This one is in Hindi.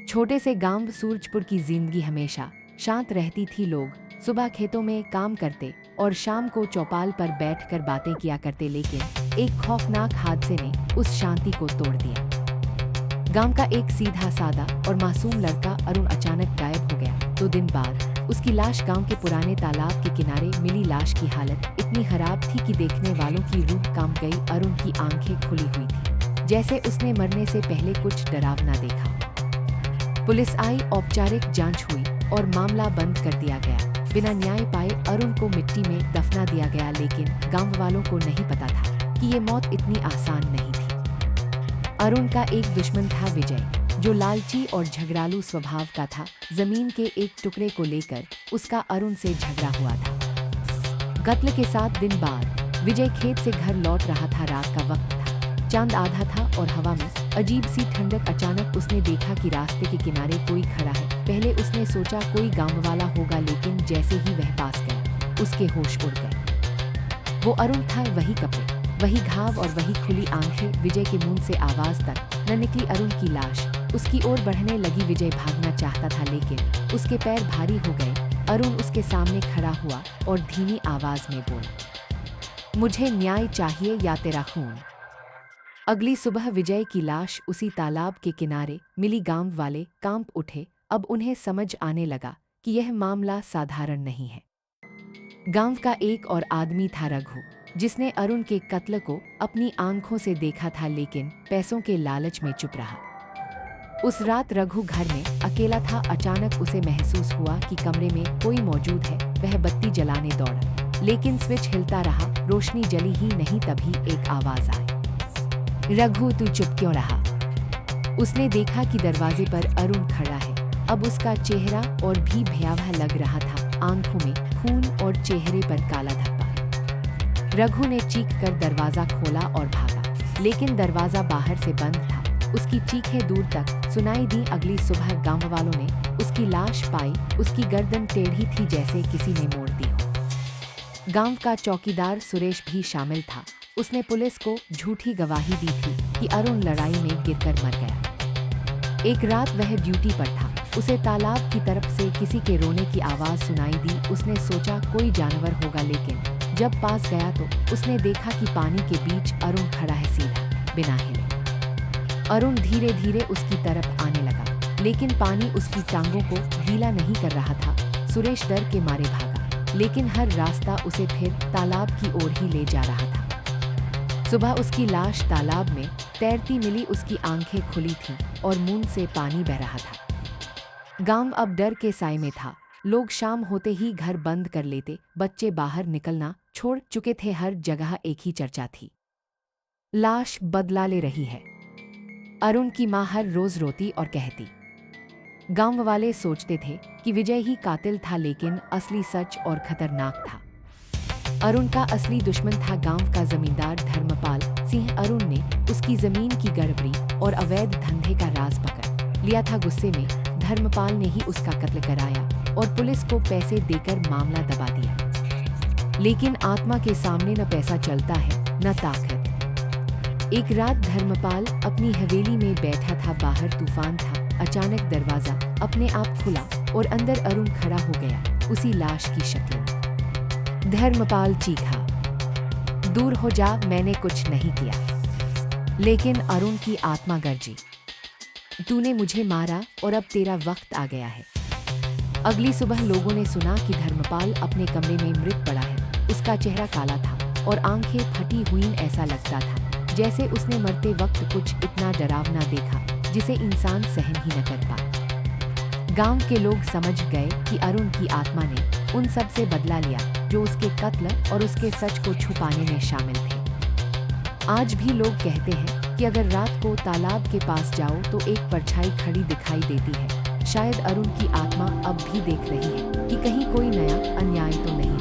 छोटे से गांव सूरजपुर की जिंदगी हमेशा शांत रहती थी। लोग सुबह खेतों में काम करते और शाम को चौपाल पर बैठकर बातें किया करते, लेकिन एक खौफनाक हादसे ने उस शांति को तोड़ दिया। गांव का एक सीधा सादा और मासूम लड़का अरुण अचानक गायब हो गया। 2 दिन बाद उसकी लाश गांव के पुराने तालाब के किनारे मिली। लाश की हालत इतनी खराब थी कि देखने वालों की रूह कांप गई। अरुण की आंखें खुली हुई थी, जैसे उसने मरने से पहले कुछ डरावना देखा। पुलिस आई, औपचारिक जांच हुई और मामला बंद कर दिया गया। बिना न्याय पाए अरुण को मिट्टी में दफना दिया गया, लेकिन गांव वालों को नहीं पता था कि ये मौत इतनी आसान नहीं थी। अरुण का एक दुश्मन था, विजय, जो लालची और झगड़ालू स्वभाव का था। जमीन के एक टुकड़े को लेकर उसका अरुण से झगड़ा हुआ था। कत्ल के 7 दिन बाद विजय खेत से घर लौट रहा था। रात का वक्त था, चांद आधा था और हवा में अजीब सी ठंडक। अचानक उसने देखा कि रास्ते के किनारे कोई खड़ा है। पहले उसने सोचा कोई गांव वाला होगा, लेकिन जैसे ही वह पास गया उसके होश उड़ गए। वो अरुण था, वही कपड़े, वही घाव और वही खुली आंखें। विजय के मुंह से आवाज तक न निकली। अरुण की लाश उसकी ओर बढ़ने लगी। विजय भागना चाहता था, लेकिन उसके पैर भारी हो गए। अरुण उसके सामने खड़ा हुआ और धीमी आवाज में बोला, मुझे न्याय चाहिए या तेरा खून। अगली सुबह विजय की लाश उसी तालाब के किनारे मिली। गांव वाले कांप उठे। अब उन्हें समझ आने लगा कि यह मामला साधारण नहीं है। गांव का एक और आदमी था, रघु, जिसने अरुण के कत्ल को अपनी आंखों से देखा था, लेकिन पैसों के लालच में चुप रहा। उस रात रघु घर में अकेला था। अचानक उसे महसूस हुआ कि कमरे में कोई मौजूद है। वह बत्ती जलाने दौड़ा, लेकिन स्विच हिलता रहा, रोशनी जली ही नहीं। तभी एक आवाज आई, रघु तू चुप क्यों रहा? उसने देखा कि दरवाजे पर अरुण खड़ा है। अब उसका चेहरा और भी भयावह लग रहा था, आंखों में खून और चेहरे पर काला धब्बा। रघु ने चीख कर दरवाजा खोला और भागा, लेकिन दरवाजा बाहर से बंद था। उसकी चीखें दूर तक सुनाई दी। अगली सुबह गांव वालों ने उसकी लाश पाई। उसकी गर्दन टेढ़ी थी, जैसे किसी ने मोड़ दी हो। गांव का चौकीदार सुरेश भी शामिल था। उसने पुलिस को झूठी गवाही दी थी कि अरुण लड़ाई में गिरकर मर गया। एक रात वह ड्यूटी पर था। उसे तालाब की तरफ से किसी के रोने की आवाज सुनाई दी। उसने सोचा कोई जानवर होगा, लेकिन जब पास गया तो उसने देखा कि पानी के बीच अरुण खड़ा है, सीधा, बिना हिले। अरुण धीरे धीरे उसकी तरफ आने लगा, लेकिन पानी उसकी टांगों को गीला नहीं कर रहा था। सुरेश डर के मारे भागा, लेकिन हर रास्ता उसे फिर तालाब की ओर ही ले जा रहा था। सुबह उसकी लाश तालाब में तैरती मिली। उसकी आंखें खुली थीं और मुंह से पानी बह रहा था। गांव अब डर के साए में था। लोग शाम होते ही घर बंद कर लेते। बच्चे बाहर निकलना छोड़ चुके थे। हर जगह एक ही चर्चा थी, लाश बदला ले रही है। अरुण की मां हर रोज रोती और कहती। गांव वाले सोचते थे कि विजय ही कातिल था, लेकिन असली सच और खतरनाक था। अरुण का असली दुश्मन था गांव का जमींदार धर्मपाल सिंह। अरुण ने उसकी जमीन की गड़बड़ी और अवैध धंधे का राज पकड़ लिया था। गुस्से में धर्मपाल ने ही उसका कत्ल कराया और पुलिस को पैसे देकर मामला दबा दिया। लेकिन आत्मा के सामने न पैसा चलता है, न ताकत। एक रात धर्मपाल अपनी हवेली में बैठा था। बाहर तूफान था। अचानक दरवाजा अपने आप खुला और अंदर अरुण खड़ा हो गया, उसी लाश की शक्ल में। धर्मपाल चीखा, दूर हो जा, मैंने कुछ नहीं किया। लेकिन अरुण की आत्मा गरजी, तूने मुझे मारा और अब तेरा वक्त आ गया है। अगली सुबह लोगों ने सुना कि धर्मपाल अपने कमरे में मृत पड़ा है। उसका चेहरा काला था और आंखें फटी हुई। ऐसा लगता था जैसे उसने मरते वक्त कुछ इतना डरावना देखा जिसे इंसान सहन ही न कर पाए। गांव के लोग समझ गए कि अरुण की आत्मा ने उन सब से बदला लिया जो उसके कत्ल और उसके सच को छुपाने में शामिल थे। आज भी लोग कहते हैं कि अगर रात को तालाब के पास जाओ तो एक परछाई खड़ी दिखाई देती है। शायद अरुण की आत्मा अब भी देख रही है कि कहीं कोई नया अन्याय तो नहीं हुआ।